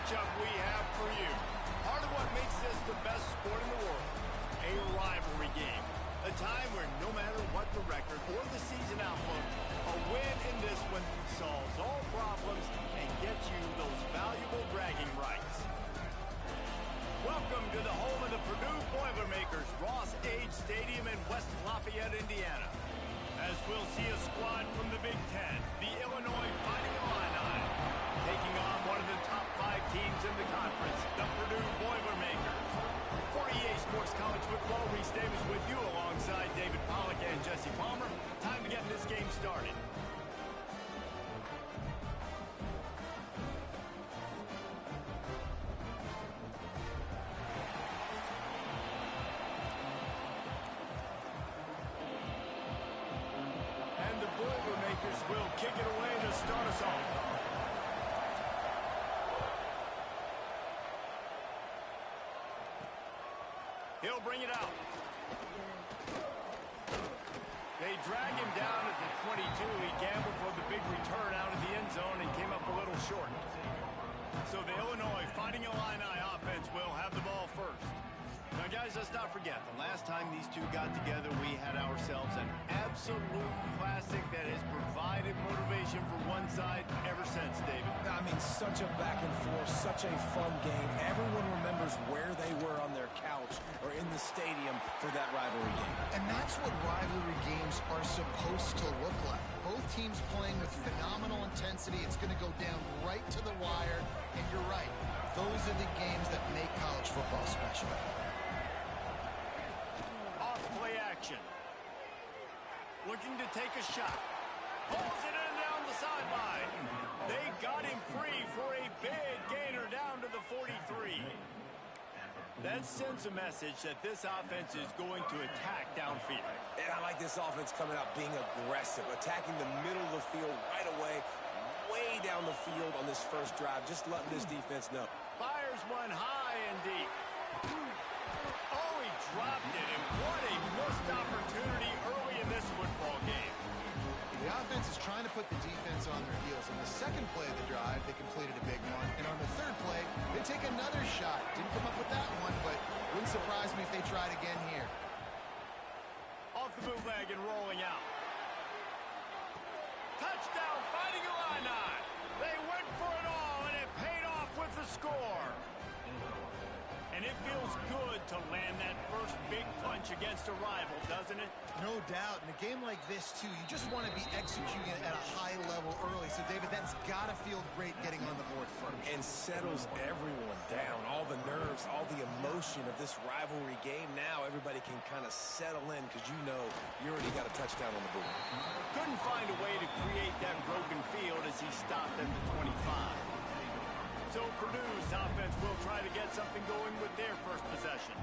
matchup we have for you. Part of what makes this the best sport in the world, a rivalry game. A time where no matter what the record or the season outlook, a win in this one solves all problems and gets you those valuable bragging rights. Welcome to the home of the Purdue Boilermakers, Ross Age Stadium in West Lafayette, Indiana. As we'll see a squad from the Big Ten, the Illinois Fighting Illini, taking on one of the top 5 teams in the conference, the Purdue Boilermakers. For EA Sports College Football, Reese Davis with you alongside David Pollack and Jesse Palmer. Time to get this game started. And the Boilermakers will kick it away to start us off. He'll bring it out. They drag him down at the 22. He gambled for the big return out of the end zone and came up a little short. So the Illinois Fighting Illini offense will have the ball first. Now, guys, let's not forget, the last time these two got together, we had ourselves an absolute classic that has provided motivation for one side ever since, David. I mean, such a back and forth, such a fun game. Everyone remembers where they were on their couch or in the stadium for that rivalry game. And that's what rivalry games are supposed to look like. Both teams playing with phenomenal intensity. It's going to go down right to the wire. And you're right, those are the games that make college football special. Off-play action. Looking to take a shot. Pulls it in down the sideline. They got him free for a big gainer down to the 43. That sends a message that this offense is going to attack downfield. And I like this offense coming out being aggressive, attacking the middle of the field right away, way down the field on this first drive, just letting this defense know. Fires one high and deep. Oh, he dropped it, and what a missed opportunity early in this football game. The offense is trying to put the defense on their heels. On the second play of the drive, they completed a big one. And on the third play, they take another shot. Didn't come up with that one, but wouldn't surprise me if they tried again here. Off the bootleg and rolling out. Touchdown, Fighting Illini. They went for it all, and it paid off with the score. And it feels good to land that first big punch against a rival, doesn't it? No doubt. In a game like this, too, you just want to be executing it at a high level early. So, David, that's got to feel great getting on the board first. And settles everyone down. All the nerves, all the emotion of this rivalry game. Now everybody can kind of settle in because you know you already got a touchdown on the board. Couldn't find a way to create that broken field as he stopped at the 25. So Purdue's offense will try to get something going with their first possession.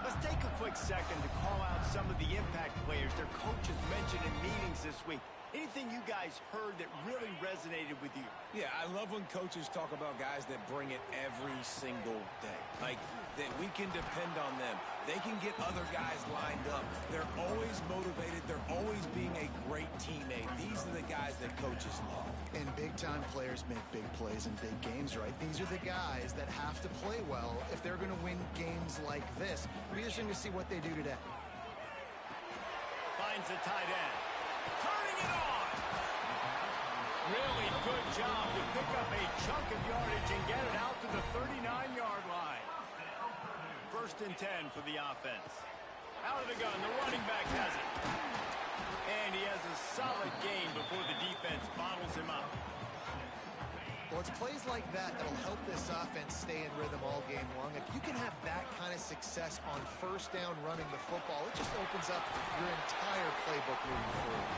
Let's take a quick second to call out some of the impact players their coaches mentioned in meetings this week. Anything you guys heard that really resonated with you? Yeah, I love when coaches talk about guys that bring it every single day. Like, that we can depend on them. They can get other guys lined up. They're always motivated. They're always being a great teammate. These are the guys that coaches love. And big-time players make big plays in big games, right? These are the guys that have to play well if they're going to win games like this. It'll be interesting to see what they do today. Finds a tight end. Turning it on. Really good job to pick up a chunk of yardage and get it out to the 39-yard line. First and 10 for the offense. Out of the gun, the running back has it. And he has a solid gain before the defense bottles him up. Well, it's plays like that that'll help this offense stay in rhythm all game long. If you can have that kind of success on first down running the football, it just opens up your entire playbook moving forward.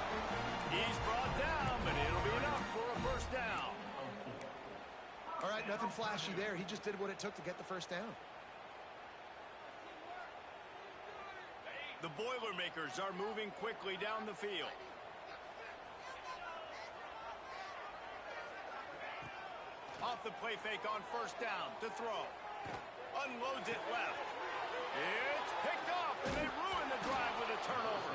He's brought down, but it'll be enough for a first down. All right, nothing flashy there. He just did what it took to get the first down. The Boilermakers are moving quickly down the field. Off the play fake on first down to throw. Unloads it left. It's picked off, and they ruin the drive with a turnover.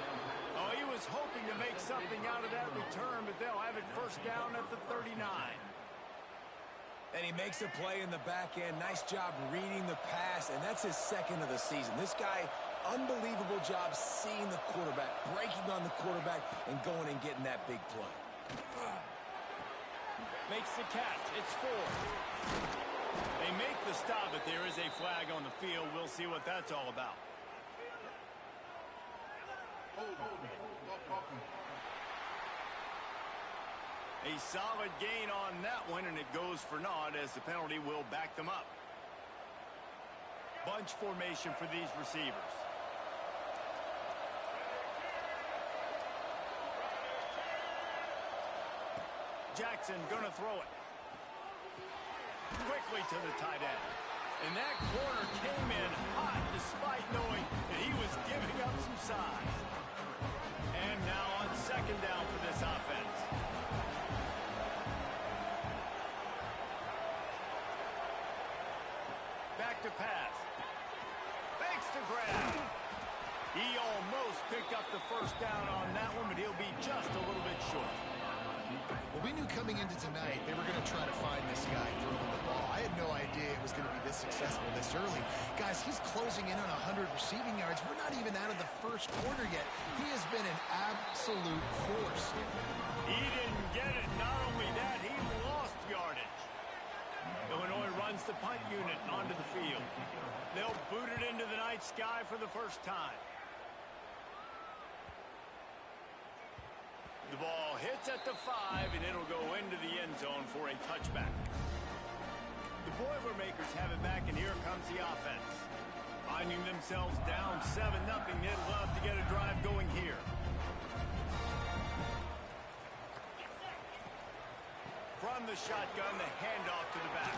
Oh, he was hoping to make something out of that return, but they'll have it first down at the 39. And he makes a play in the back end. Nice job reading the pass, and that's his second of the season. This guy, unbelievable job seeing the quarterback, breaking on the quarterback, and going and getting that big play. Makes the catch. It's 4. They make the stop, but there is a flag on the field. We'll see what that's all about. A solid gain on that one, and it goes for naught as the penalty will back them up. Bunch formation for these receivers. Jackson gonna throw it. Quickly to the tight end. And that corner came in hot despite knowing that he was giving up some size. And now on second down for this offense. Back to pass. Fakes to grab. He almost picked up the first down on that one, but he'll be just a little bit short. Well, we knew coming into tonight they were going to try to find this guy throwing the ball. I had no idea it was going to be this successful this early. Guys, he's closing in on 100 receiving yards. We're not even out of the first quarter yet. He has been an absolute force. He didn't get it. Not only that, he lost yardage. Illinois runs the punt unit onto the field. They'll boot it into the night sky for the first time. The ball hits at the 5, and it'll go into the end zone for a touchback. The Boilermakers have it back, and here comes the offense. Finding themselves down 7-0, they'd love to get a drive going here. From the shotgun, the handoff to the back.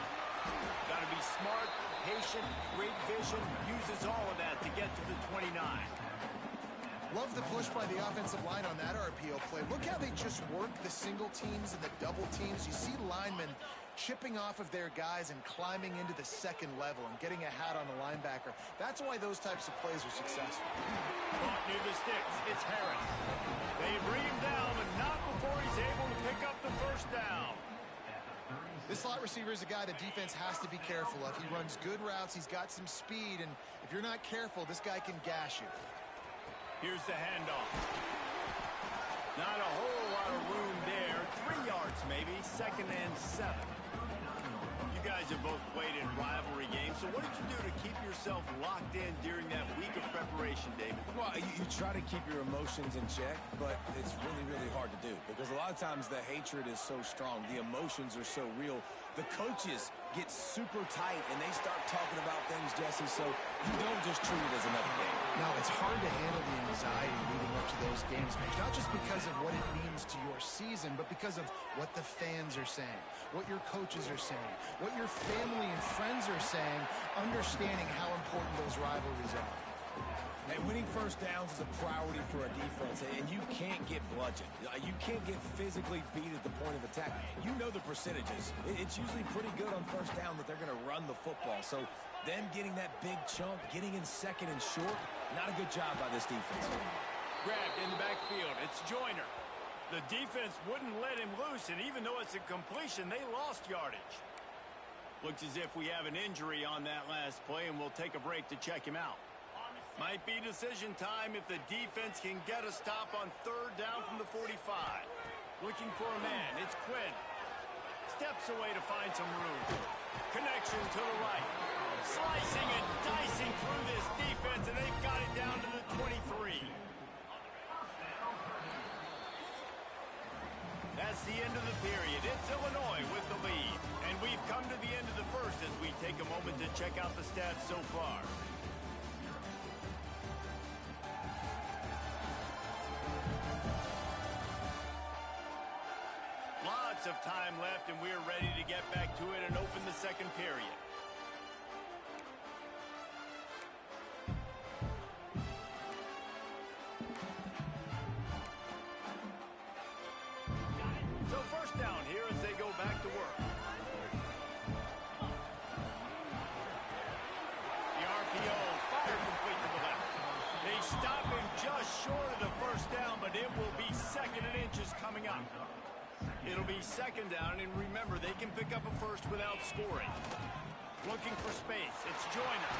Got to be smart, patient, great vision, uses all of that to get to the 29. Love the push by the offensive line on that RPO play. Look how they just work the single teams and the double teams. You see linemen chipping off of their guys and climbing into the second level and getting a hat on the linebacker. That's why those types of plays are successful. Caught near the sticks. It's Harris. They bring him down, but not before he's able to pick up the first down. This slot receiver is a guy the defense has to be careful of. He runs good routes. He's got some speed, and if you're not careful, this guy can gash you. Here's the handoff. Not a whole lot of room there. 3 yards maybe, 2nd and 7. You guys have both played in rivalry games, so what did you do to keep yourself locked in during that week of preparation, David? Well, you try to keep your emotions in check, but it's really, really hard to do because a lot of times the hatred is so strong. The emotions are so real. The coaches get super tight, and they start talking about things, Jesse, so you don't just treat it as another game. No, it's hard to handle the anxiety leading up to those games, Mitch. Not just because of what it means to your season, but because of what the fans are saying, what your coaches are saying, what your family and friends are saying, understanding how important those rivalries are. Hey, winning first downs is a priority for a defense, and you can't get bludgeoned. You can't get physically beat at the point of attack. You know the percentages. It's usually pretty good on first down that they're going to run the football. So them getting that big chunk, getting in second and short, not a good job by this defense. Grabbed in the backfield. It's Joyner. The defense wouldn't let him loose, and even though it's a completion, they lost yardage. Looks as if we have an injury on that last play, and we'll take a break to check him out. Might be decision time if the defense can get a stop on 3rd down from the 45. Looking for a man. It's Quinn. Steps away to find some room. Connection to the right. Slicing and dicing through this defense, and they've got it down to the 23. That's the end of the period. It's Illinois with the lead. And we've come to the end of the first as we take a moment to check out the stats so far. Lots of time left, and we're ready to get back to it and open the second period. So first down here as they go back to work. The RPO fire complete to the left. They stop him just short of the first down, but it will be 2nd and inches coming up. It'll be 2nd down, and remember, they can pick up a first first without scoring. Looking for space. It's Joyner.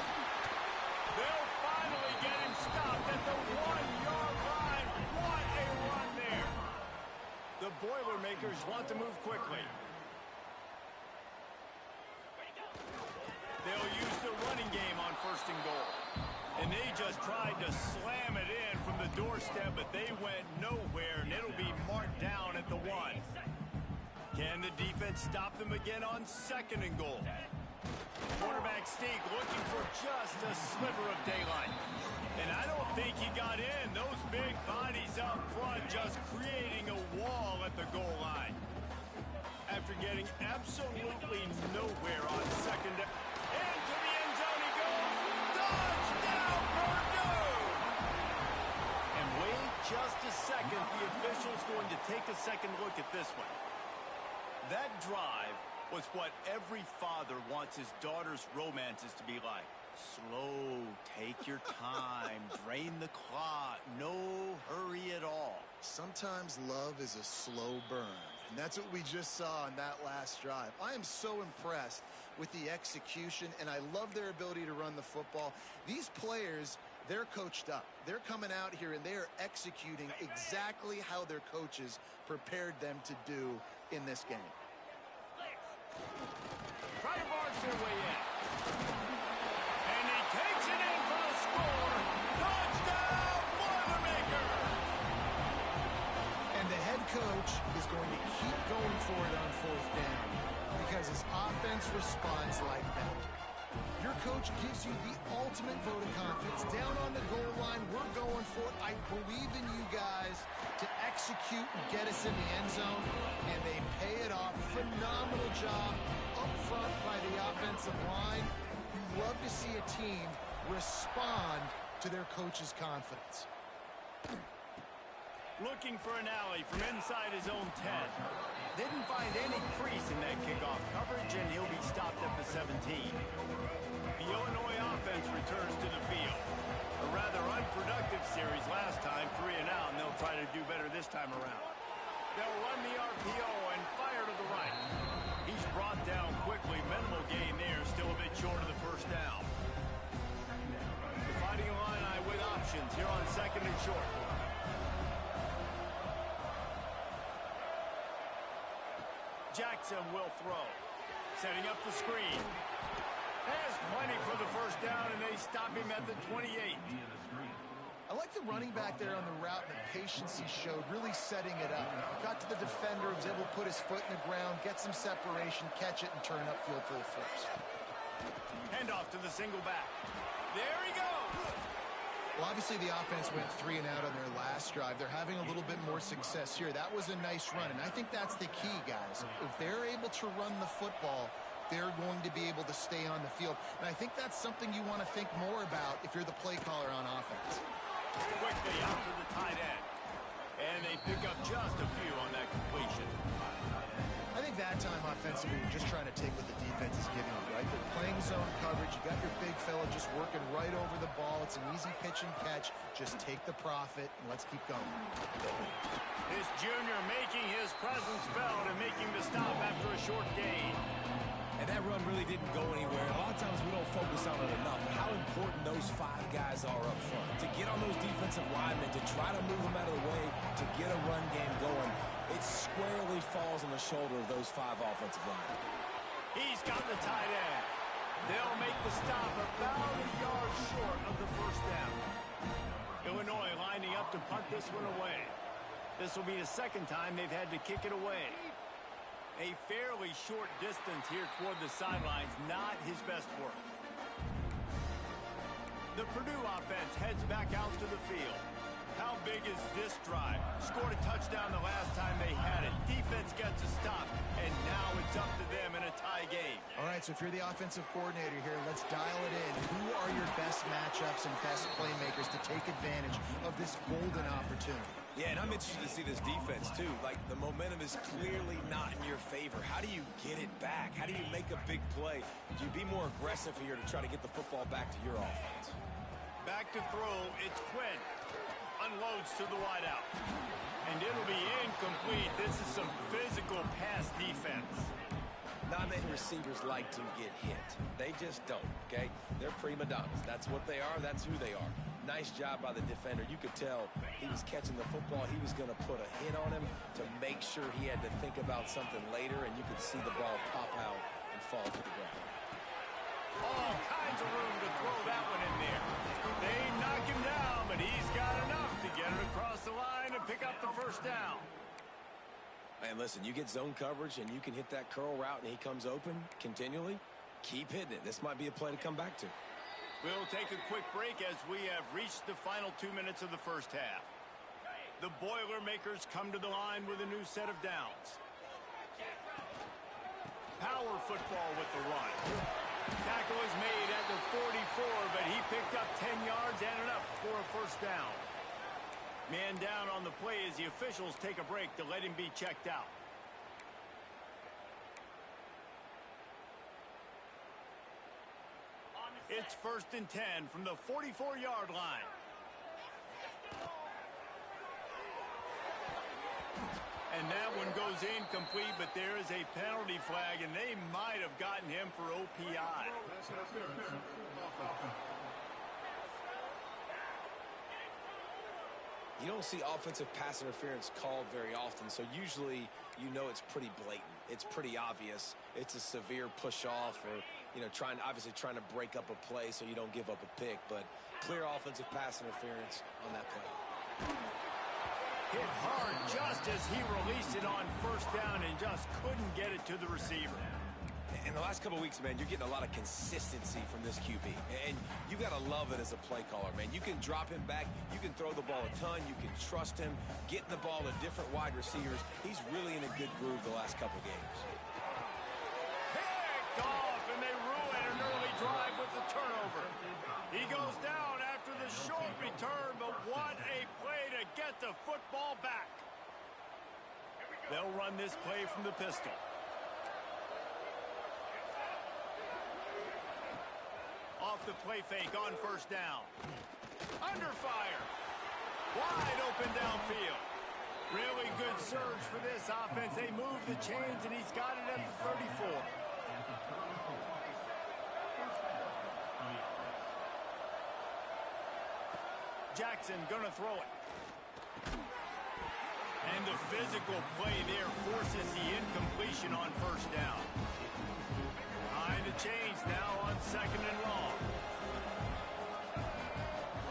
They'll finally get him stopped at the 1-yard line. What a run there. The Boilermakers want to move quickly. They'll use the running game on 1st and goal. And they just tried to slam it in from the doorstep, but they went nowhere, and it'll be marked down at the 1. Can the defense stop them again on 2nd and goal? Quarterback Steve looking for just a sliver of daylight. And I don't think he got in. Those big bodies up front just creating a wall at the goal line. After getting absolutely nowhere on 2nd down. Into the end zone he goes. Touchdown, Purdue! And wait just a second. The official's going to take a second look at this one. That drive was what every father wants his daughter's romances to be like. Slow, take your time, drain the clock, no hurry at all. Sometimes love is a slow burn, and that's what we just saw on that last drive. I am so impressed with the execution, and I love their ability to run the football. These players, they're coached up. They're coming out here, and they are executing exactly how their coaches prepared them to do in this game. Try to march their way in. And he takes it in for the score. Touchdown, Boilermaker! And the head coach is going to keep going for it on 4th down because his offense responds like that. Your coach gives you the ultimate vote of confidence. Down on the goal line, we're going for it. I believe in you guys to execute and get us in the end zone, and they pay it off. Phenomenal job up front by the offensive line. You love to see a team respond to their coach's confidence. Looking for an alley from inside his own 10. Didn't find any crease in that kickoff coverage, and he'll be stopped at the 17. The Illinois offense returns to the field. A rather unproductive series last time, 3 and out, and they'll try to do better this time around. They'll run the RPO and fire to the right. He's brought down quickly. Minimal gain there, still a bit short of the 1st down. The Fighting Illini with options here on 2nd and short. Jackson will throw. Setting up the screen. Has plenty for the 1st down, and they stop him at the 28. I like the running back there on the route and the patience he showed, really setting it up. Got to the defender, was able to put his foot in the ground, get some separation, catch it, and turn upfield for the 1st. Handoff to the single back. There he goes! Well, obviously the offense went 3 and out on their last drive. They're having a little bit more success here. That was a nice run, and I think that's the key, guys. If they're able to run the football, they're going to be able to stay on the field. And I think that's something you want to think more about if you're the play caller on offense. Quickly out to the tight end. And they pick up just a few on that completion. I think that time offensively, you're just trying to take what the defense is giving you, right? They're playing zone coverage. You got your big fella just working right over the ball. It's an easy pitch and catch. Just take the profit, and let's keep going. This junior making his presence felt and making the stop after a short gain. And that run really didn't go anywhere. A lot of times we don't focus on it enough. How important those 5 guys are up front. To get on those defensive linemen, to try to move them out of the way, to get a run game going, it squarely falls on the shoulder of those 5 offensive linemen. He's got the tight end. They'll make the stop about a yard short of the 1st down. Illinois lining up to punt this one away. This will be the 2nd time they've had to kick it away. A fairly short distance here toward the sidelines, not his best work. The Purdue offense heads back out to the field. How big is this drive? Scored a touchdown the last time they had it. Defense gets a stop, and now it's up to them in a tie game. All right, so if you're the offensive coordinator here, let's dial it in. Who are your best matchups and best playmakers to take advantage of this golden opportunity? Yeah, and I'm interested to see this defense, too. Like, the momentum is clearly not in your favor. How do you get it back? How do you make a big play? Do you be more aggressive here to try to get the football back to your offense? Back to throw, it's Quinn. Unloads to the wideout. And it'll be incomplete. This is some physical pass defense. Not many receivers like to get hit. They just don't, okay? They're prima donnas. That's what they are. That's who they are. Nice job by the defender. You could tell he was catching the football. He was going to put a hit on him to make sure he had to think about something later, and you could see the ball pop out and fall to the ground. All kinds of room to throw that one in there. They knock him down, but he's got enough to get it across the line and pick up the first down. Man, listen, you get zone coverage and you can hit that curl route and he comes open continually. Keep hitting it. This might be a play to come back to. We'll take a quick break as we have reached the final 2 minutes of the first half. The Boilermakers come to the line with a new set of downs. Power football with the run. Tackle is made at the 44, but he picked up 10 yards and enough for a first down. Man down on the play as the officials take a break to let him be checked out. It's 1st and 10 from the 44-yard line. And that one goes incomplete, but there is a penalty flag, and they might have gotten him for OPI. You don't see offensive pass interference called very often, so usually you know it's pretty blatant. It's pretty obvious. It's a severe push-off or, you know, obviously trying to break up a play so you don't give up a pick, but clear offensive pass interference on that play. Hit hard just as he released it on first down and just couldn't get it to the receiver. In the last couple of weeks, man, you're getting a lot of consistency from this QB. And you got to love it as a play caller, man. You can drop him back. You can throw the ball a ton. You can trust him. Getting the ball to different wide receivers. He's really in a good groove the last couple games. Picked off, and they ruin an early drive with the turnover. He goes down after the short return, but what a play to get the football back. They'll run this play from the pistol. Off the play fake on first down. Under fire. Wide open downfield. Really good surge for this offense. They move the chains, and he's got it at the 34. Jackson gonna throw it. And the physical play there forces the incompletion on first down. Behind the chains now on 2nd and long.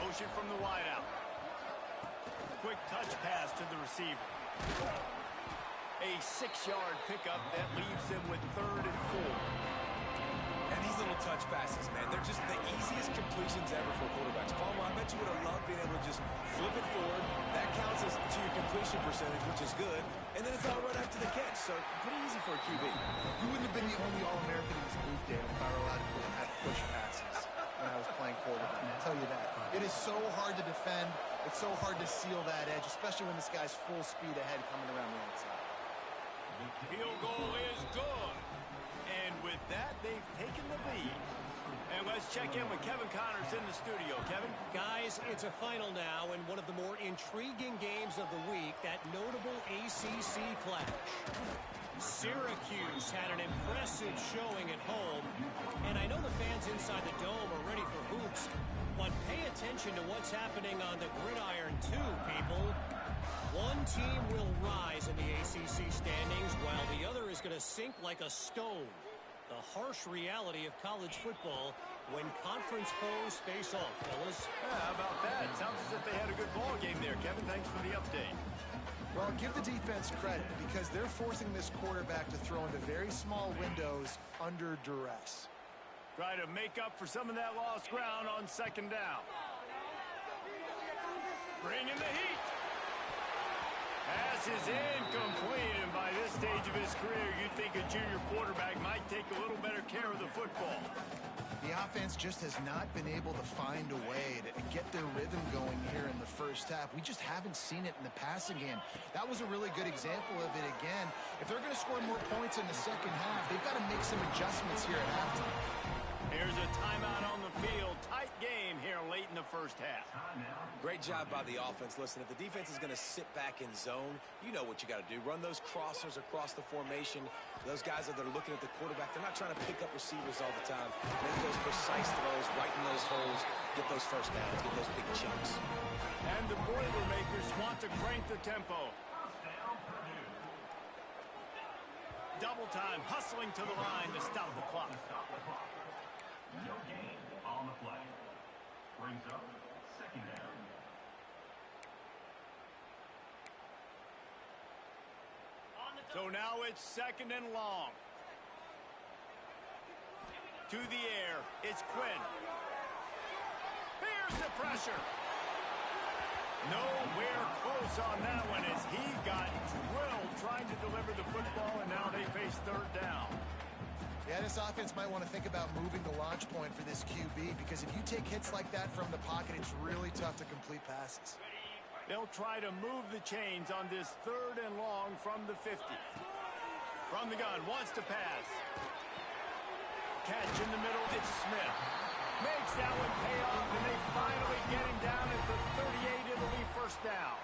Motion from the wideout. Quick touch pass to the receiver. A 6-yard pickup that leaves them with 3rd and 4. And these little touch passes, man, they're just the easiest completions ever for quarterbacks. Palmer, I bet you would have loved being able to just flip it forward. That counts as to your completion percentage, which is good. And then it's all right after the catch, so pretty easy for a QB. You wouldn't have been the only All-American in this booth, Dan, if I were allowed to have push passes when I was playing quarterback. I'll tell you that. It is so hard to defend. It's so hard to seal that edge, especially when this guy's full speed ahead coming around the outside. Field goal is good. And with that, they've taken the lead. And let's check in with Kevin Connors in the studio. Kevin? Guys, it's a final now in one of the more intriguing games of the week, that notable ACC clash. Syracuse had an impressive showing at home, and I know the fans inside the dome are ready for hoops, but pay attention to what's happening on the gridiron too, people. One team will rise in the ACC standings while the other is going to sink like a stone. The harsh reality of college football when conference foes face off, fellas. Yeah, how about that? Sounds as if they had a good ball game there, Kevin. Thanks for the update. Well, give the defense credit because they're forcing this quarterback to throw into very small windows under duress. Try to make up for some of that lost ground on 2nd down. Bring in the heat. Pass is incomplete, and by this stage of his career, you'd think a junior quarterback might take a little better care of the football. The offense just has not been able to find a way to get their rhythm going here in the first half. We just haven't seen it in the passing game. That was a really good example of it again. If they're going to score more points in the second half, they've got to make some adjustments here at halftime. Here's a timeout on the field. Tight game here late in the first half. Great job by the offense. Listen, if the defense is going to sit back in zone, you know what you got to do. Run those crossers across the formation. Those guys that are looking at the quarterback, they're not trying to pick up receivers all the time. Make those precise throws, right in those holes, get those first downs, get those big chunks. And the Boilermakers want to crank the tempo. Double time, hustling to the line to stop the clock. No gain on the play. Brings up second down. So now it's second and long. To the air, it's Quinn. Here's the pressure. Nowhere close on that one as he got drilled trying to deliver the football, and now they face third down. Yeah, this offense might want to think about moving the launch point for this QB, because if you take hits like that from the pocket, it's really tough to complete passes. They'll try to move the chains on this third and long from the 50. From the gun, wants to pass. Catch in the middle, it's Smith. Makes that one pay off, and they finally get him down at the 38. It'll be first down.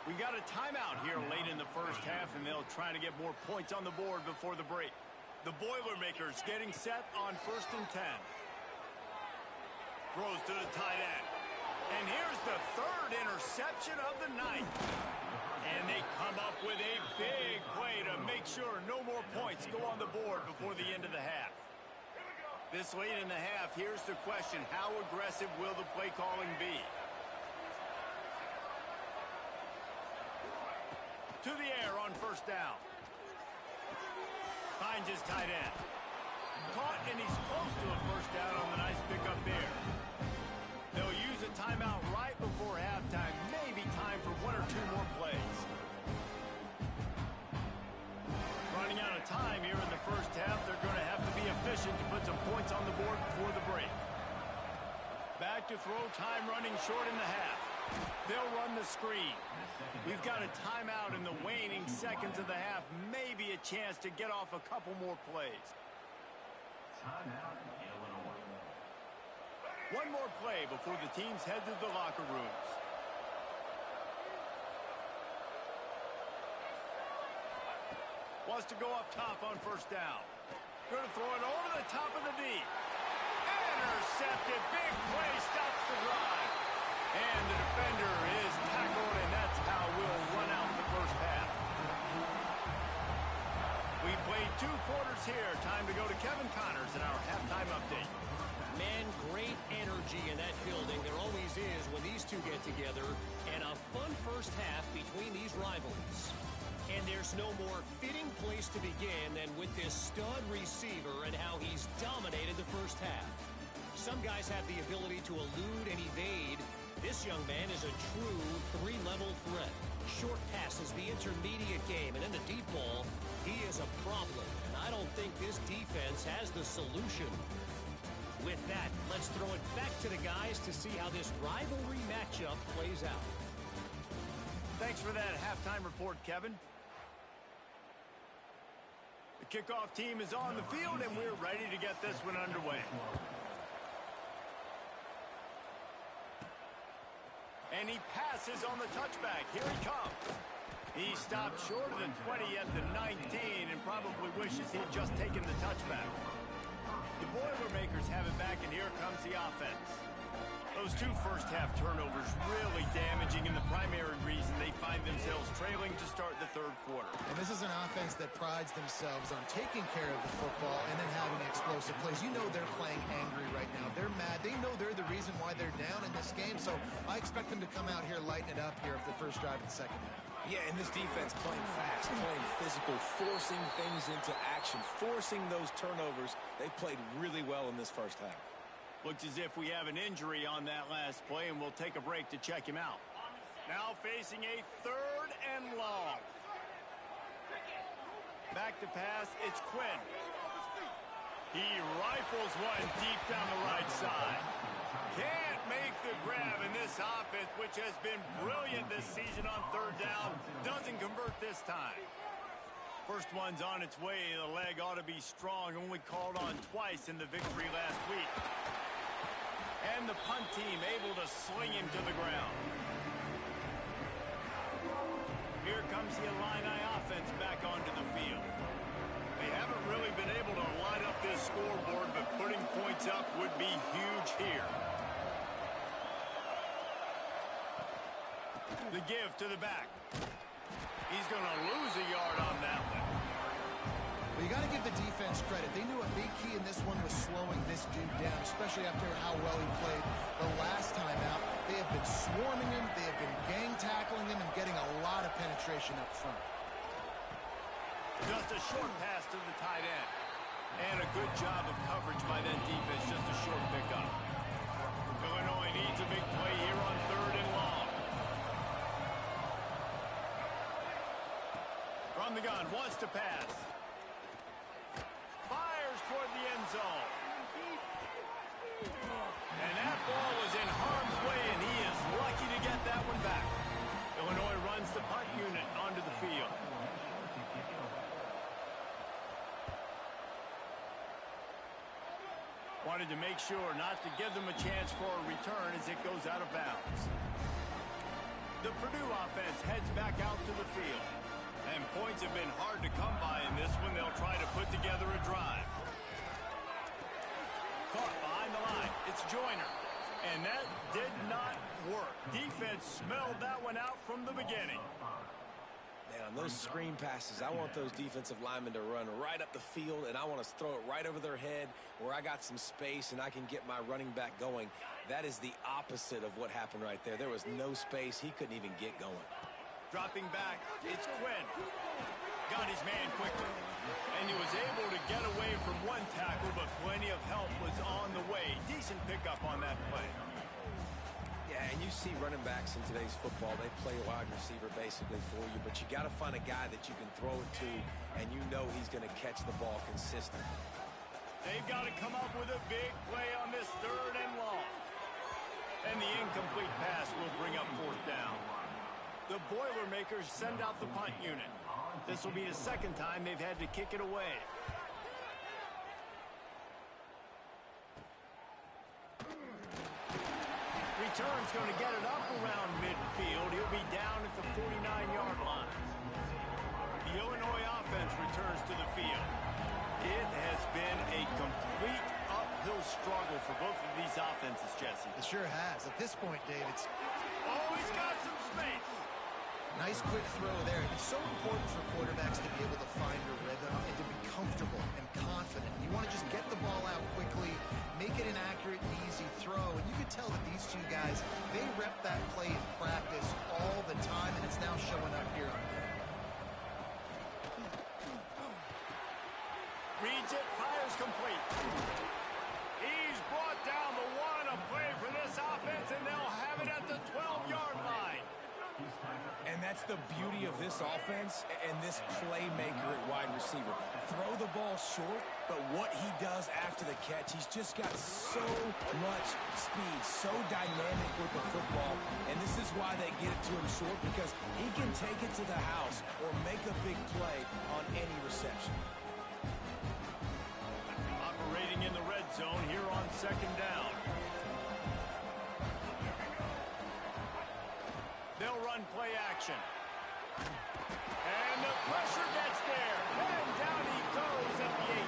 We got a timeout here late in the first half, and they'll try to get more points on the board before the break. The Boilermakers getting set on 1st and 10. Throws to the tight end. And here's the third interception of the night. And they come up with a big play to make sure no more points go on the board before the end of the half. This late in the half, here's the question: how aggressive will the play calling be? To the air on first down. Finds his tight end. Caught, and he's close to a first down on the nice pickup there. They'll use a timeout right before halftime. Maybe time for one or two more plays. Running out of time here in the first half. They're going to have to be efficient to put some points on the board before the break. Back to throw, time running short in the half. They'll run the screen. We've got a timeout in the waning seconds of the half. Maybe a chance to get off a couple more plays. Timeout, Illinois. One more play before the teams head to the locker rooms. Wants to go up top on first down. Going to throw it over the top of the D. Intercepted. Big play stops the drive. And the defender is tackled, and that's how we'll run out the first half. We played 2 quarters here. Time to go to Kevin Connors in our halftime update. Man, great energy in that building. There always is when these two get together. And a fun first half between these rivals. And there's no more fitting place to begin than with this stud receiver and how he's dominated the first half. Some guys have the ability to elude and evade. This young man is a true 3-level threat. Short passes, the intermediate game, and in the deep ball, he is a problem. And I don't think this defense has the solution. With that, let's throw it back to the guys to see how this rivalry matchup plays out. Thanks for that halftime report, Kevin. The kickoff team is on the field, and we're ready to get this one underway. And he passes on the touchback. Here he comes. He stopped short of the 20 at the 19 and probably wishes he'd just taken the touchback. The Boilermakers have it back, and here comes the offense. Those 2 first-half turnovers really damaging, and the primary reason they find themselves trailing to start the third quarter. And this is an offense that prides themselves on taking care of the football and then having explosive plays. You know they're playing angry right now. They're mad. They know they're the reason why they're down in this game, so I expect them to come out here, lighten it up here for the first drive of the second half. Yeah, and this defense playing fast, playing physical, forcing things into action, forcing those turnovers. They've played really well in this first half. Looks as if we have an injury on that last play, and we'll take a break to check him out. Now facing a 3rd and long. Back to pass, it's Quinn. He rifles one deep down the right side. Can't make the grab, and this offense, which has been brilliant this season on 3rd down, doesn't convert this time. First one's on its way. The leg ought to be strong. Only called on twice in the victory last week. And the punt team able to sling him to the ground. Here comes the Illini offense back onto the field. They haven't really been able to line up this scoreboard, but putting points up would be huge here. The give to the back. He's going to lose a yard on that one. Well, you got to give the defense credit. They knew a big key in this one was slowing this dude down, especially after how well he played the last time out. They have been swarming him. They have been gang tackling him and getting a lot of penetration up front. Just a short pass to the tight end. And a good job of coverage by that defense. Just a short pickup. Illinois needs a big play here on 3rd and long. From the gun, wants to pass. Fires toward the end zone. And that ball was in harm's way, and he is lucky to get that one back. Illinois runs the punt unit onto the field. Wanted to make sure not to give them a chance for a return as it goes out of bounds. The Purdue offense heads back out to the field. And points have been hard to come by in this one. They'll try to put together a drive. Caught behind the line. It's Joyner. And that did not work. Defense smelled that one out from the beginning. Man, on those screen passes, I want those defensive linemen to run right up the field, and I want to throw it right over their head where I got some space and I can get my running back going. That is the opposite of what happened right there. There was no space. He couldn't even get going. Dropping back, it's Quinn. Got his man quickly. And he was able to get away from one tackle, but plenty of help was on the way. Decent pickup on that play. Yeah, and you see running backs in today's football, they play a wide receiver basically for you, but you got to find a guy that you can throw it to, and you know he's going to catch the ball consistently. They've got to come up with a big play on this 3rd and long. And the incomplete pass will bring up 4th down. The Boilermakers send out the punt unit. This will be the second time they've had to kick it away. Return's going to get it up around midfield. He'll be down at the 49-yard line. The Illinois offense returns to the field. It has been a complete uphill struggle for both of these offenses, Jesse. It sure has. At this point, Dave, it's... Oh, he's got some space. Nice quick throw there. It's so important for quarterbacks to be able to find a rhythm and to be comfortable and confident. You want to just get the ball out quickly, make it an accurate and easy throw. And you can tell that these two guys, they rep that play in practice all the time, and it's now showing up here on film. Reads it, fires complete. He's brought down the one, a play for this offense, and they'll have it at the 12-yard line. And that's the beauty of this offense and this playmaker at wide receiver. Throw the ball short, but what he does after the catch, he's just got so much speed, so dynamic with the football. And this is why they get it to him short, because he can take it to the house or make a big play on any reception. Operating in the red zone here on 2nd down. They'll run play action. And the pressure gets there. And down he goes at the 18.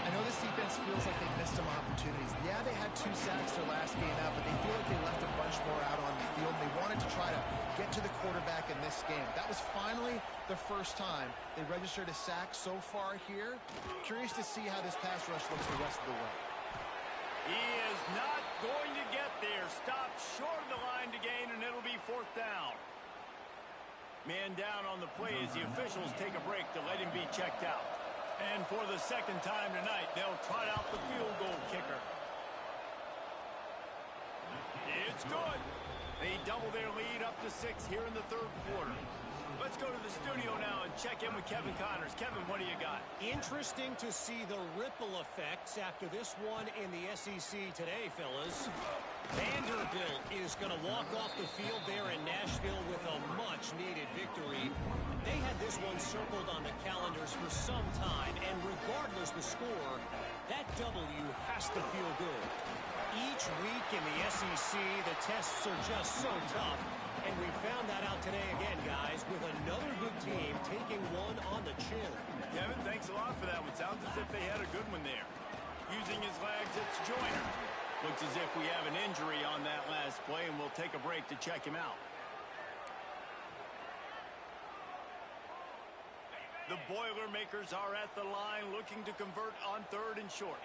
I know this defense feels like they missed some opportunities. Yeah, they had 2 sacks their last game out, but they feel like they left a bunch more out on the field. They wanted to try to get to the quarterback in this game. That was finally the first time they registered a sack so far here. Curious to see how this pass rush looks the rest of the way. He is not going to get there. Stopped short of the line to gain, and it'll be 4th down. Man down on the play as the officials take a break to let him be checked out. And for the second time tonight, they'll trot out the field goal kicker. It's good. They double their lead up to 6 here in the 3rd quarter. Let's go to the studio now and check in with Kevin Connors. Kevin, what do you got? Interesting to see the ripple effects after this one in the SEC today, fellas. Vanderbilt is going to walk off the field there in Nashville with a much-needed victory. They had this one circled on the calendars for some time, and regardless the score, that W has to feel good. Each week in the SEC, the tests are just so tough, and we found that out today again, guys, with another good team taking one on the chin. Kevin, thanks a lot for that one. Sounds as if they had a good one there. Using his legs, it's Joyner. Looks as if we have an injury on that last play, and we'll take a break to check him out. The Boilermakers are at the line looking to convert on 3rd and short.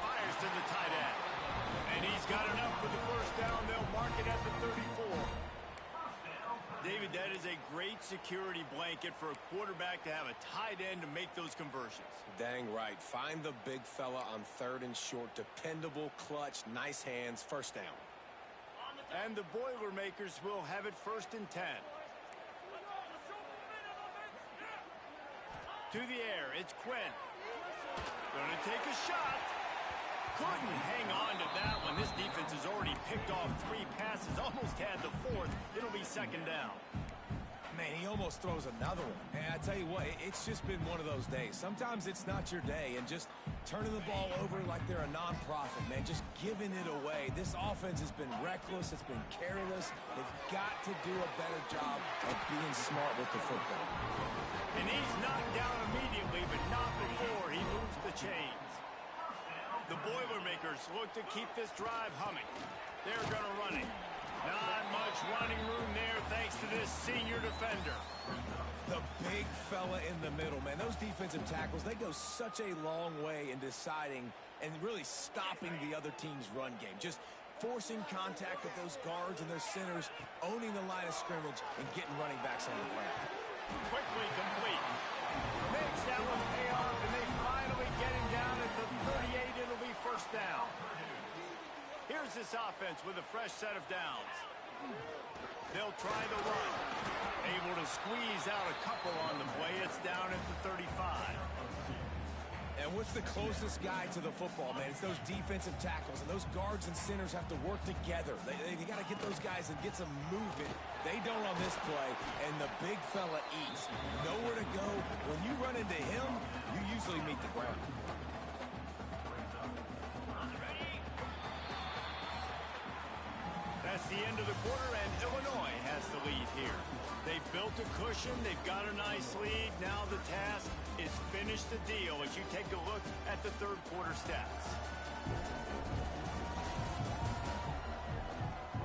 Fires to the tight end. And he's got enough for the first down. They'll mark it at the 34. David, that is a great security blanket for a quarterback to have a tight end to make those conversions. Dang right. Find the big fella on 3rd and short. Dependable, clutch, nice hands, first down. And the Boilermakers will have it 1st and 10. To the air, it's Quinn. Gonna take a shot. Couldn't hang on to that one. This defense has already picked off 3 passes, almost had the 4th. It'll be 2nd down. Man, he almost throws another one. And I tell you what, it's just been one of those days. Sometimes it's not your day, and just turning the ball over like they're a non-profit, man, just giving it away. This offense has been reckless. It's been careless. They've got to do a better job of being smart with the football. And he's knocked down immediately, but not before he moves the chains. The Boilermakers look to keep this drive humming. They're going to run it. Not much running room there thanks to this senior defender. The big fella in the middle, man. Those defensive tackles, they go such a long way in deciding and really stopping the other team's run game. Just forcing contact with those guards and those centers, owning the line of scrimmage, and getting running backs on the ground. Quickly complete. Makes that one pay off, and they finally get him down at the 38. It'll be 1st down. Here's this offense with a fresh set of downs. They'll try the run. Able to squeeze out a couple on the play. It's down at the 35. And what's the closest guy to the football, man? It's those defensive tackles, and those guards and centers have to work together. They got to get those guys and get some movement. They don't on this play, and the big fella eats. Nowhere to go. When you run into him, you usually meet the ground. That's the end of the quarter, and Illinois has the lead here. They've built a cushion. They've got a nice lead. Now the task is finish the deal as you take a look at the 3rd quarter stats.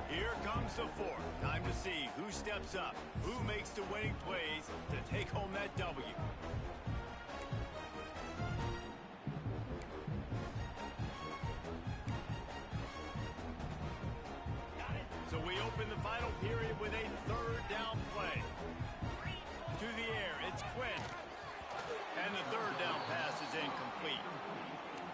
Here comes the 4th. Time to see who steps up, who makes the winning plays to take home that W. So we open the final period with a 3rd down play. To the air, it's Quinn. And the 3rd down pass is incomplete.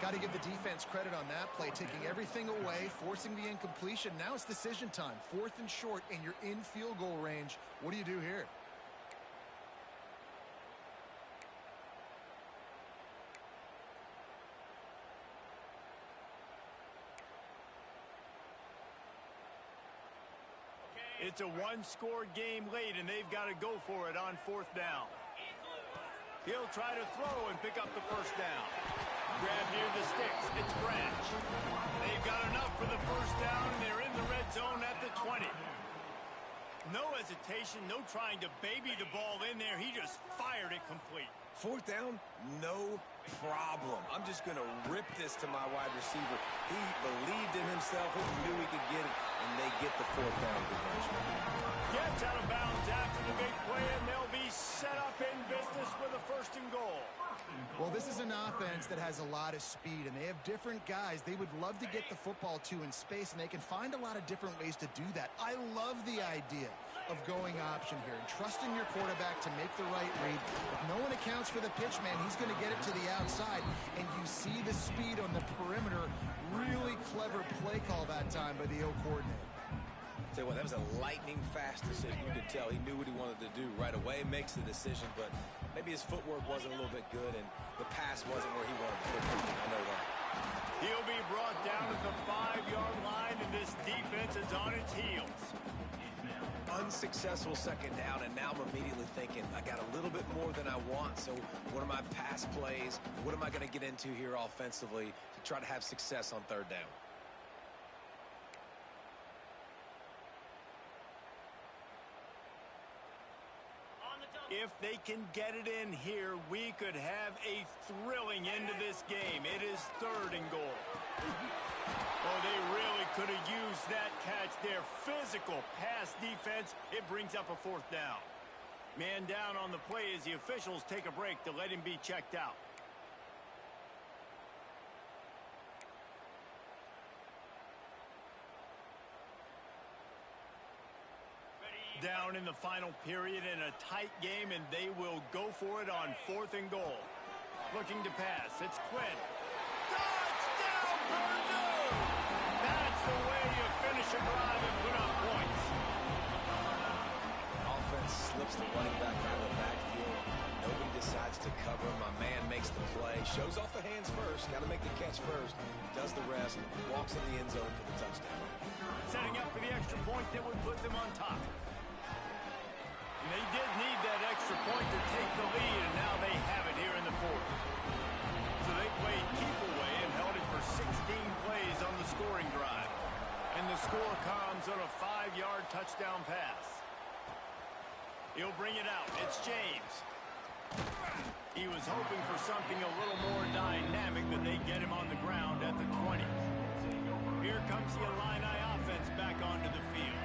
Got to give the defense credit on that play, taking everything away, forcing the incompletion. Now it's decision time. 4th and short, and you're in field goal range. What do you do here? It's a 1-score game late, and they've got to go for it on 4th down. He'll try to throw and pick up the 1st down. Grab near the sticks. It's Branch. They've got enough for the 1st down, and they're in the red zone at the 20. No hesitation, no trying to baby the ball in there. He just fired it complete. 4th down, no problem. I'm just going to rip this to my wide receiver. He believed in himself. He knew he could get it, and they get the 4th down conversion. Gets out of bounds after the big play, and they'll be set up in business with a 1st and goal. Well, this is an offense that has a lot of speed, and they have different guys they would love to get the football to in space, and they can find a lot of different ways to do that. I love the idea of going option here and trusting your quarterback to make the right read. If no one accounts for the pitch, man, he's going to get it to the outside, and you see the speed on the perimeter. Really clever play call that time by the O coordinator. Tell you what, that was a lightning-fast decision. You could tell he knew what he wanted to do right away, makes the decision, but maybe his footwork wasn't a little bit good, and the pass wasn't where he wanted the footwork. I know that. He'll be brought down at the 5-yard line, and this defense is on its heels. Unsuccessful second down, and now I'm immediately thinking, I got a little bit more than I want, so what are my pass plays? What am I going to get into here offensively to try to have success on third down? If they can get it in here, we could have a thrilling end to this game. It is 3rd and goal. Oh, they really could have used that catch there. Physical pass defense. It brings up a 4th down. Man down on the play as the officials take a break to let him be checked out. Down in the final period in a tight game, and they will go for it on 4th and goal. Looking to pass. It's Quinn. Touchdown, Purdue! That's the way you finish a drive and put up points. Offense slips the running back out of the backfield. Nobody decides to cover. My man makes the play. Shows off the hands first. Got to make the catch first. Does the rest. Walks in the end zone for the touchdown. Setting up for the extra point that would put them on top. And they did need that extra point to take the lead, and now they have it here in the 4th. So they played keep away and held it for 16 plays on the scoring drive. And the score comes on a 5-yard touchdown pass. He'll bring it out. It's James. He was hoping for something a little more dynamic, but they get him on the ground at the 20. Here comes the Illini offense back onto the field.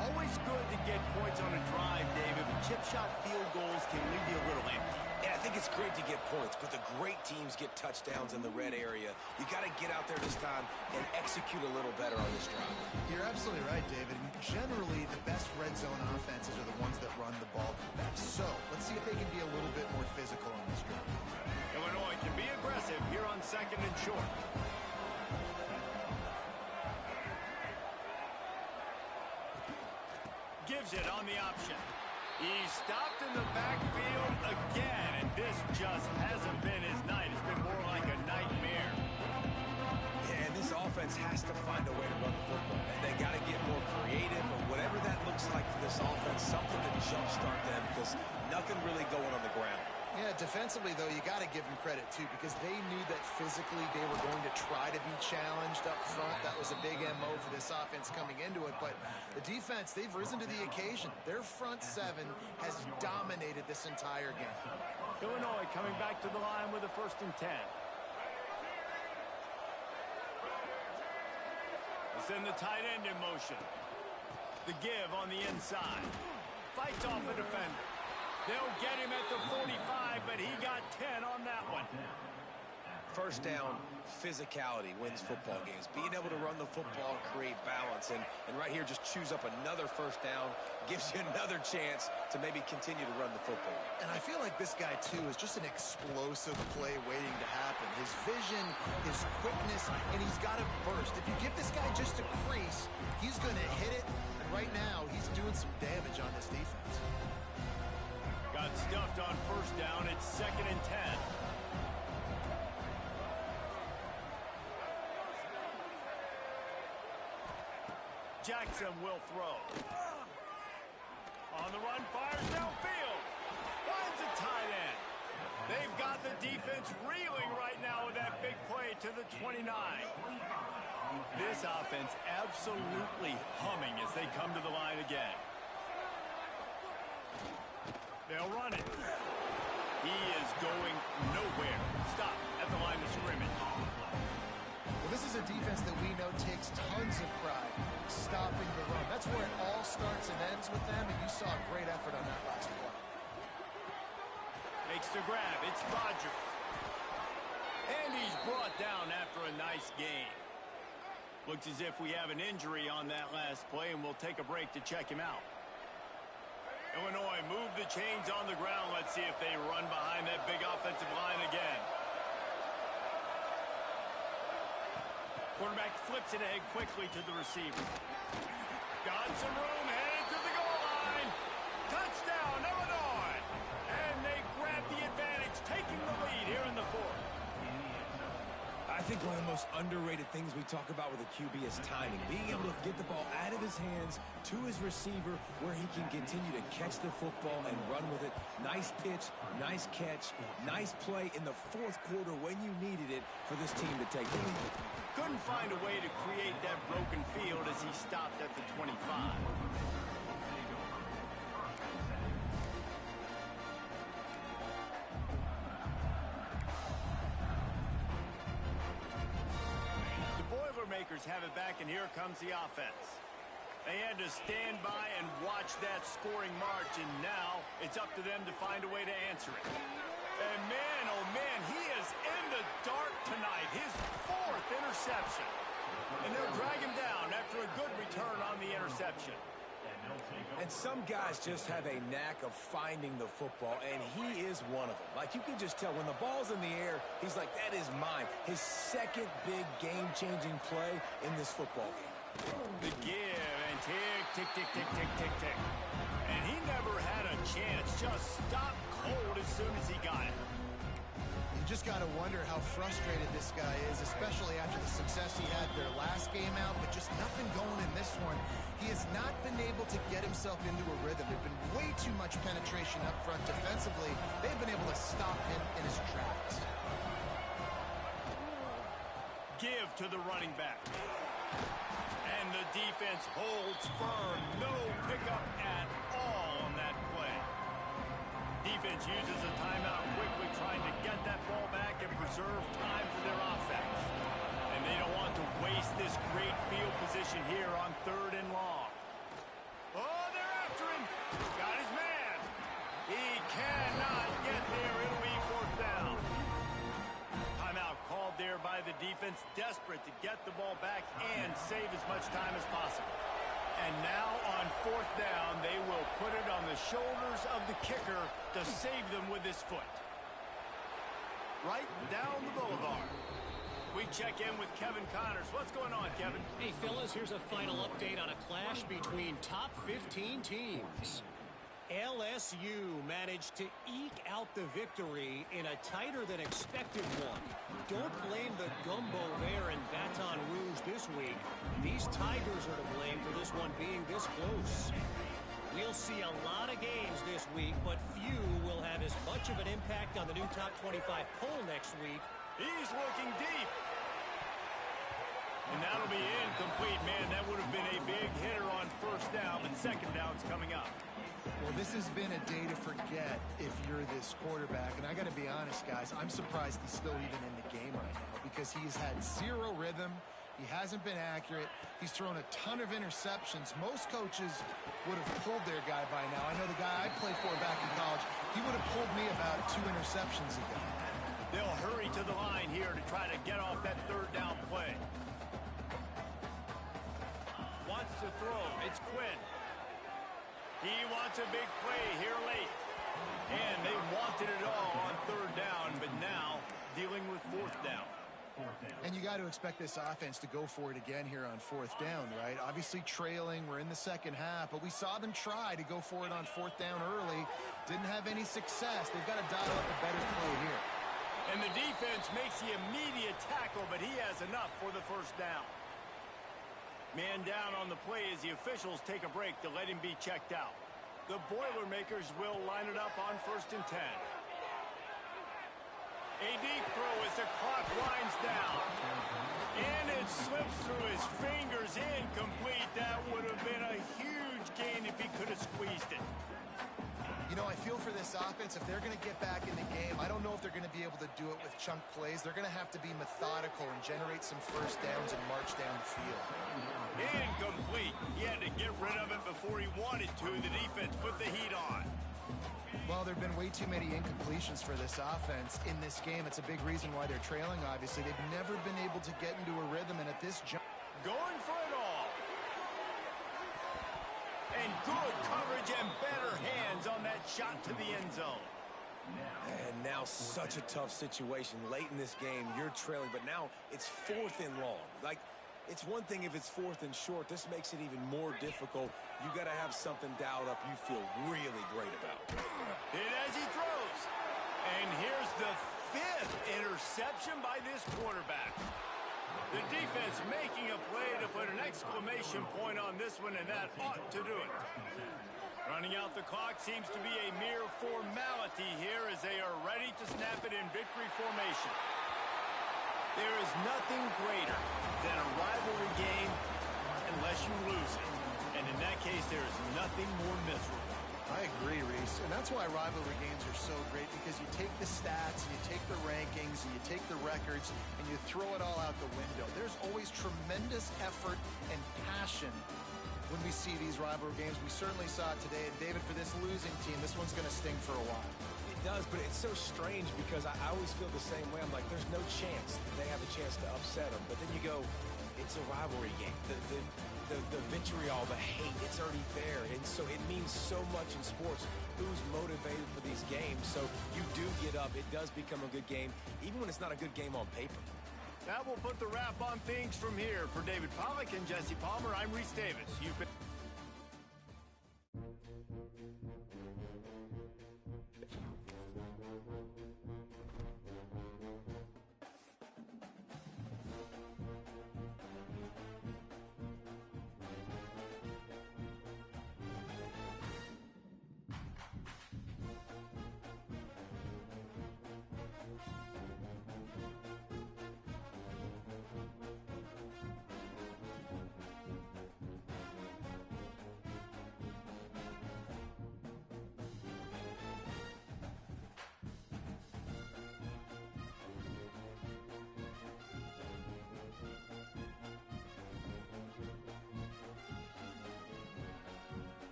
Always good to get points on a drive, David, but chip shot field goals can leave you a little empty. Yeah, I think it's great to get points, but the great teams get touchdowns in the red area. You got to get out there this time and execute a little better on this drive. You're absolutely right, David. And generally, the best red zone offenses are the ones that run the ball best. So let's see if they can be a little bit more physical on this drive. Illinois can be aggressive here on 2nd and short. Gives it on the option. He's stopped in the backfield again, and this just hasn't been his night. It's been more like a nightmare. Yeah, and this offense has to find a way to run the football. And they got to get more creative, or whatever that looks like for this offense, something to jumpstart them, because nothing really going on the ground. Yeah, defensively, though, you got to give them credit, too, because they knew that physically they were going to try to be challenged up front. That was a big MO for this offense coming into it. But the defense, they've risen to the occasion. Their front 7 has dominated this entire game. Illinois coming back to the line with a 1st and 10. They send the tight end in motion. The give on the inside. Fights off a defender. They'll get him at the 45, but he got 10 on that one. First down, physicality wins football games. Being able to run the football and create balance. And right here, just choose up another first down. Gives you another chance to maybe continue to run the football. And I feel like this guy, too, is just an explosive play waiting to happen. His vision, his quickness, and he's got to burst. If you give this guy just a crease, he's going to hit it. And right now, he's doing some damage on this defense. Got stuffed on 1st down. It's 2nd and 10. Jackson will throw. On the run, fires downfield. Finds a tight end. They've got the defense reeling right now with that big play to the 29. This offense absolutely humming as they come to the line again. They'll run it. He is going nowhere. Stop at the line of scrimmage. Well, this is a defense that we know takes tons of pride stopping the run. That's where it all starts and ends with them, and you saw a great effort on that last play. Makes the grab. It's Rodgers. And he's brought down after a nice gain. Looks as if we have an injury on that last play, and we'll take a break to check him out. Illinois move the chains on the ground. Let's see if they run behind that big offensive line again. Quarterback flips it ahead quickly to the receiver. Got some room, headed to the goal line. Touchdown, Illinois. And they grab the advantage, taking the lead here in the fourth. I think one of the most underrated things we talk about with a QB is timing. Being able to get the ball out of his hands to his receiver where he can continue to catch the football and run with it. Nice pitch, nice catch, nice play in the fourth quarter when you needed it for this team to take the lead. Couldn't find a way to create that broken field as he stopped at the 25. Boilermakers have it back, and here comes the offense. They had to stand by and watch that scoring march, and now it's up to them to find a way to answer it. And man, oh man, he is in the dark tonight. His fourth interception. And they'll drag him down after a good return on the interception. And some guys just have a knack of finding the football, and he is one of them. Like, you can just tell when the ball's in the air, he's like, that is mine. His second big game-changing play in this football game. The give and tick, tick, tick, tick, tick, tick, tick. And he never had a chance. Just stopped cold as soon as he got it. You just got to wonder how frustrated this guy is, especially after the success he had their last game out, but just nothing going in this one. He has not been able to get himself into a rhythm. There's been way too much penetration up front defensively. They've been able to stop him in his tracks. Give to the running back. And the defense holds firm. No pickup at all on that play. Defense uses a timeout quickly, trying to get that ball back and preserve time for their offense. And they don't want to waste this great field position here on 3rd and long. Oh, they're after him. Got his man. He cannot get there. It'll be 4th down. Timeout called there by the defense, desperate to get the ball back and save as much time as possible. And now on 4th down, they will put it on the shoulders of the kicker to save them with his foot. Right down the boulevard. We check in with Kevin Connors. What's going on, Kevin? Hey, fellas, here's a final update on a clash between top 15 teams. LSU managed to eke out the victory in a tighter than expected one. Don't blame the gumbo there in Baton Rouge this week. These Tigers are to blame for this one being this close. We'll see a lot of games this week, but few will have as much of an impact on the new top 25 poll next week. He's looking deep. And that'll be incomplete. Man, that would have been a big hitter on 1st down, but 2nd down's coming up. Well, this has been a day to forget if you're this quarterback. And I got to be honest, guys, I'm surprised he's still even in the game right now because he's had zero rhythm. He hasn't been accurate. He's thrown a ton of interceptions. Most coaches would have pulled their guy by now. I know the guy I played for back in college, he would have pulled me about 2 interceptions ago. They'll hurry to the line here to try to get off that 3rd down play. Wants to throw. It's Quinn. He wants a big play here late. And they wanted it all on 3rd down, but now dealing with 4th down. And you got to expect this offense to go for it again here on 4th down, right? Obviously trailing, we're in the 2nd half, but we saw them try to go for it on 4th down early. Didn't have any success. They've got to dial up a better play here. And the defense makes the immediate tackle, but he has enough for the 1st down. Man down on the play as the officials take a break to let him be checked out. The Boilermakers will line it up on 1st and 10. A deep throw as the clock winds down. And it slips through his fingers, incomplete. That would have been a huge gain if he could have squeezed it. You know, I feel for this offense, if they're going to get back in the game, I don't know if they're going to be able to do it with chunk plays. They're going to have to be methodical and generate some 1st downs and march down the field. Incomplete. He had to get rid of it before he wanted to. The defense put the heat on. Well, there have been way too many incompletions for this offense in this game. It's a big reason why they're trailing, obviously. They've never been able to get into a rhythm, and at this jump... Going for it all. And good coverage and better hands on that shot to the end zone. And now such a tough situation late in this game. You're trailing, but now it's 4th and long. Like, It's one thing if it's 4th and short. This makes it even more difficult. You got to have something dialed up you feel really great about. Hit as he throws. And here's the 5th interception by this quarterback. The defense making a play to put an exclamation point on this one, and that ought to do it. Running out the clock seems to be a mere formality here as they are ready to snap it in victory formation. There is nothing greater than a rivalry game unless you lose it. And in that case, there is nothing more miserable. I agree, Reese, and that's why rivalry games are so great, because you take the stats, and you take the rankings, and you take the records, and you throw it all out the window. There's always tremendous effort and passion when we see these rivalry games. We certainly saw it today. And David, for this losing team, this one's going to sting for a while. It does, but it's so strange because I always feel the same way. I'm like, there's no chance that they have a chance to upset them. But then you go, it's a rivalry game. The vitriol, the hate, it's already there. And so it means so much in sports. Who's motivated for these games? So you do get up. It does become a good game, even when it's not a good game on paper. That will put the wrap on things from here. For David Pollack and Jesse Palmer, I'm Reese Davis. You've been...